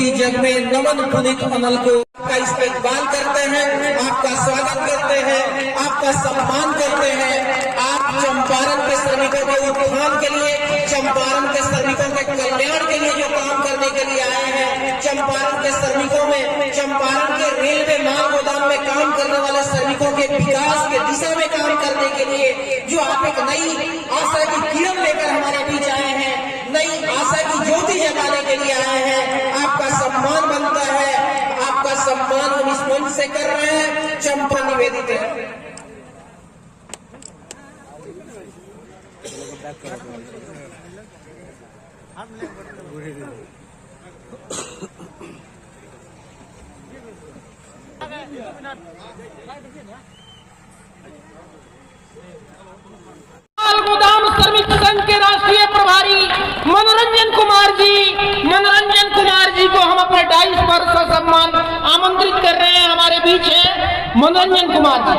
ज्योति जग में नमन पुनित अनल को आपका इस्तेमाल करते हैं, आपका स्वागत करते हैं, आपका सम्मान करते हैं। आप चंपारण के श्रमिकों के उत्थान के लिए, चंपारण के श्रमिकों के कल्याण के लिए जो काम करने के लिए आए हैं, चंपारण के श्रमिकों में, चंपारण के रेलवे माल गोदाम में काम करने वाले श्रमिकों के विकास के दिशा में काम करने के लिए जो आप एक नई आशा की किरण लेकर हमारे बीच आए हैं, नई आशा की ज्योति जगाने के लिए आए हैं। आपका सम्मान बनता है, आपका सम्मान हम इस मंच से कर रहे हैं। चंपा निवेदित है। गोदाम श्रमिक संघ के राष्ट्रीय प्रभारी मनोरंजन कुमार जी को हम अपने डाइस पर सम्मान आमंत्रित कर रहे हैं। हमारे बीच है मनोरंजन कुमार जी।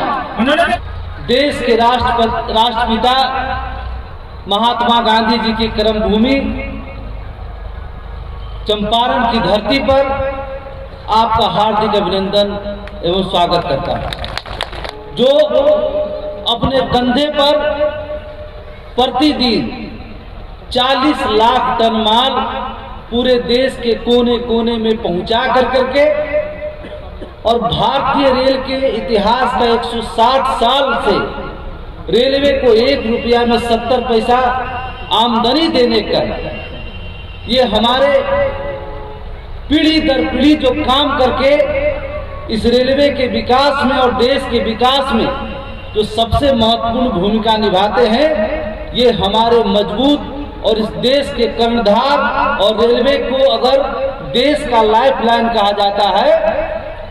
देश के राष्ट्रपिता महात्मा गांधी जी की कर्मभूमि चंपारण की धरती पर आपका हार्दिक अभिनंदन एवं स्वागत करता हूं। जो अपने कंधे पर प्रतिदिन 40 लाख टन माल पूरे देश के कोने कोने में पहुंचा करके और भारतीय रेल के इतिहास का 160 साल से रेलवे को 1 रुपया में 70 पैसा आमदनी देने का ये हमारे पीढ़ी दर पीढ़ी जो काम करके इस रेलवे के विकास में और देश के विकास में जो सबसे महत्वपूर्ण भूमिका निभाते हैं, ये हमारे मजबूत और इस देश के कर्णधार। और रेलवे को अगर देश का लाइफलाइन कहा जाता है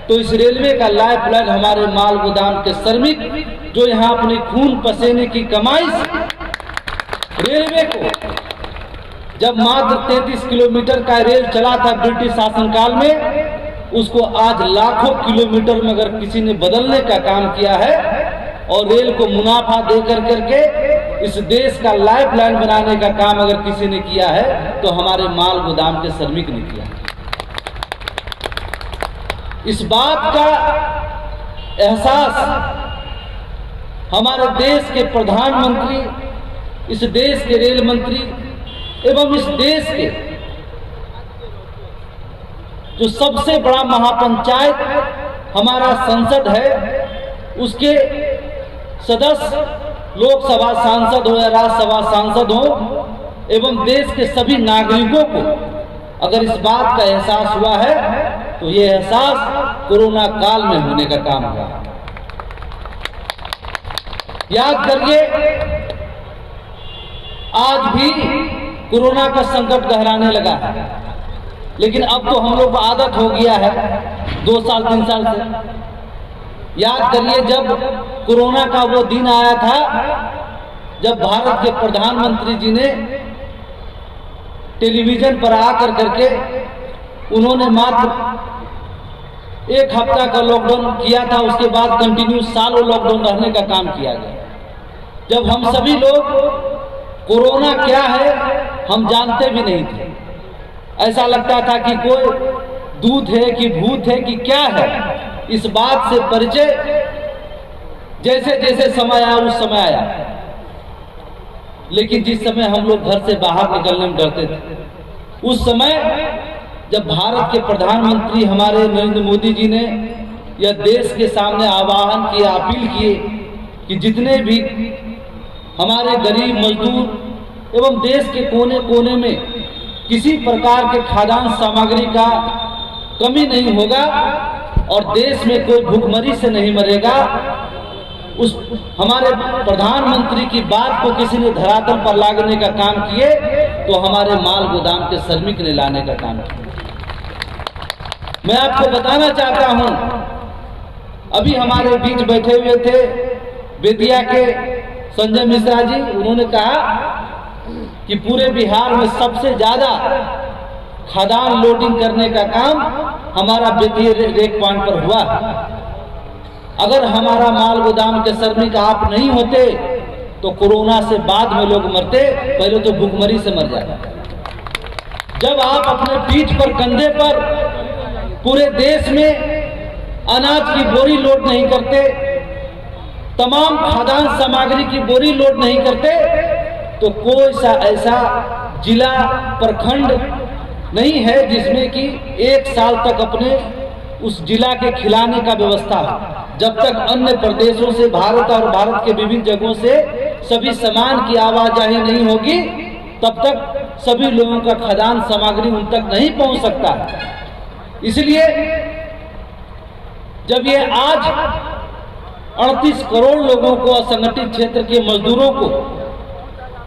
तो इस रेलवे का लाइफलाइन हमारे माल गोदाम के श्रमिक जो यहाँ अपने खून पसीने की कमाई से रेलवे को, जब मात्र 33 किलोमीटर का रेल चला था ब्रिटिश शासनकाल में, उसको आज लाखों किलोमीटर में अगर किसी ने बदलने का काम किया है और रेल को मुनाफा दे करके इस देश का लाइफलाइन बनाने का काम अगर किसी ने किया है तो हमारे माल गोदाम के श्रमिक ने किया। इस बात का एहसास हमारे देश के प्रधानमंत्री, इस देश के रेल मंत्री एवं इस देश के जो सबसे बड़ा महापंचायत हमारा संसद है, उसके सदस्य लोकसभा सांसद हो या राज्यसभा सांसद हो एवं देश के सभी नागरिकों को अगर इस बात का एहसास हुआ है तो ये एहसास कोरोना काल में होने का काम हुआ। याद करिए, आज भी कोरोना का संकट गहराने लगा है, लेकिन अब तो हम लोग को आदत हो गया है 2 साल 3 साल से। याद करिए, जब कोरोना का वो दिन आया था जब भारत के प्रधानमंत्री जी ने टेलीविजन पर आकर करके उन्होंने मात्र 1 हफ्ता का लॉकडाउन किया था, उसके बाद कंटिन्यू सालों लॉकडाउन रहने का काम किया गया। जब हम सभी लोग कोरोना क्या है हम जानते भी नहीं थे, ऐसा लगता था कि कोई दूत है कि भूत है कि क्या है। इस बात से परिचय जैसे जैसे समय आया उस समय आया, लेकिन जिस समय हम लोग घर से बाहर निकलने में डरते थे, उस समय जब भारत के प्रधानमंत्री हमारे नरेंद्र मोदी जी ने यह देश के सामने आह्वान किया, अपील किए कि जितने भी हमारे गरीब मजदूर एवं देश के कोने कोने में किसी प्रकार के खाद्यान्न सामग्री का कमी नहीं होगा और देश में कोई भूखमरी से नहीं मरेगा, उस हमारे प्रधानमंत्री की बात को किसी ने धरातल पर लाने का काम किए तो हमारे माल गोदाम के श्रमिक ने लाने का काम किया। मैं आपको बताना चाहता हूं, अभी हमारे बीच बैठे हुए थे बेतिया के संजय मिश्रा जी, उन्होंने कहा कि पूरे बिहार में सबसे ज्यादा खाद्यान्न लोडिंग करने का काम हमारा बेतिया रेक पॉइंट पर हुआ। अगर हमारा माल गोदाम के श्रमिक आप नहीं होते तो कोरोना से बाद में लोग मरते, पहले तो भूखमरी से मर जाते। जब आप अपने पीठ पर, कंधे पर पूरे देश में अनाज की बोरी लोड नहीं करते, तमाम खाद्यान्न सामग्री की बोरी लोड नहीं करते, तो कोई सा ऐसा जिला, प्रखंड नहीं है जिसमें कि 1 साल तक अपने उस जिला के खिलाने का व्यवस्था हो। जब तक अन्य प्रदेशों से, भारत और भारत के विभिन्न जगहों से सभी सामान की आवाजाही नहीं होगी, तब तक सभी लोगों का खाद्यान्न सामग्री उन तक नहीं पहुंच सकता। इसलिए जब ये आज 38 करोड़ लोगों को, असंगठित क्षेत्र के मजदूरों को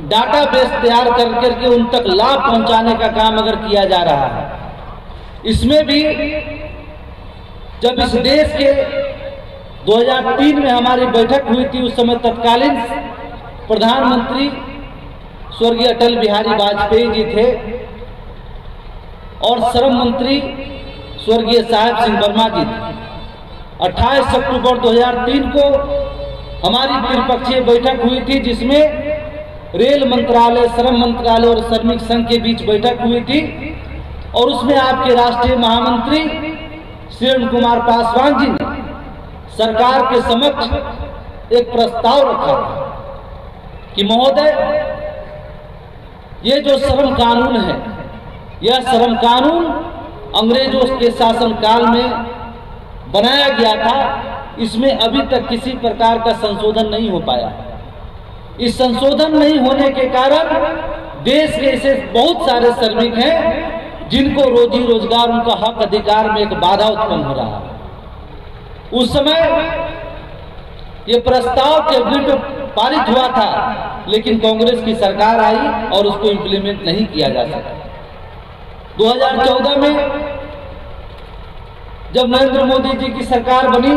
डाटाबेस तैयार करके उन तक लाभ पहुंचाने का काम अगर किया जा रहा है, इसमें भी जब इस देश के 2003 में हमारी बैठक हुई थी, उस समय तत्कालीन प्रधानमंत्री स्वर्गीय अटल बिहारी वाजपेयी जी थे और श्रम मंत्री स्वर्गीय साहेब सिंह वर्मा जी थे। 28 अक्टूबर 2003 को हमारी त्रिपक्षीय बैठक हुई थी, जिसमें रेल मंत्रालय, श्रम मंत्रालय और श्रमिक संघ के बीच बैठक हुई थी और उसमें आपके राष्ट्रीय महामंत्री श्री अरुण कुमार पासवान जी ने सरकार के समक्ष एक प्रस्ताव रखा कि महोदय, ये जो श्रम कानून है, यह श्रम कानून अंग्रेजों के शासन काल में बनाया गया था, इसमें अभी तक किसी प्रकार का संशोधन नहीं हो पाया। इस संशोधन नहीं होने के कारण देश के ऐसे बहुत सारे श्रमिक हैं जिनको रोजी रोजगार, उनका हक अधिकार में एक बाधा उत्पन्न हो रहा है। उस समय ये प्रस्ताव कैबिनेट में पारित हुआ था, लेकिन कांग्रेस की सरकार आई और उसको इंप्लीमेंट नहीं किया जा सका। 2014 में जब नरेंद्र मोदी जी की सरकार बनी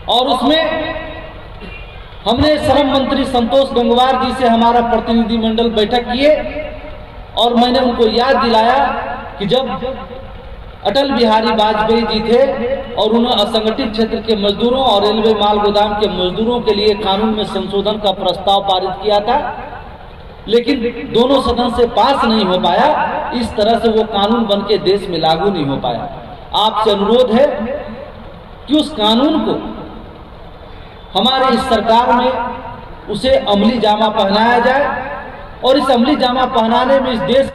और उसमें हमने श्रम मंत्री संतोष गंगवार जी से हमारा प्रतिनिधिमंडल बैठक किए और मैंने उनको याद दिलाया कि जब अटल बिहारी वाजपेयी जी थे और उन्होंने असंगठित क्षेत्र के मजदूरों और रेलवे माल गोदाम के मजदूरों के लिए कानून में संशोधन का प्रस्ताव पारित किया था, लेकिन दोनों सदन से पास नहीं हो पाया। इस तरह से वो कानून बन के देश में लागू नहीं हो पाया। आपसे अनुरोध है कि उस कानून को हमारे इस सरकार में उसे अमली जामा पहनाया जाए और इस अमली जामा पहनाने में इस देश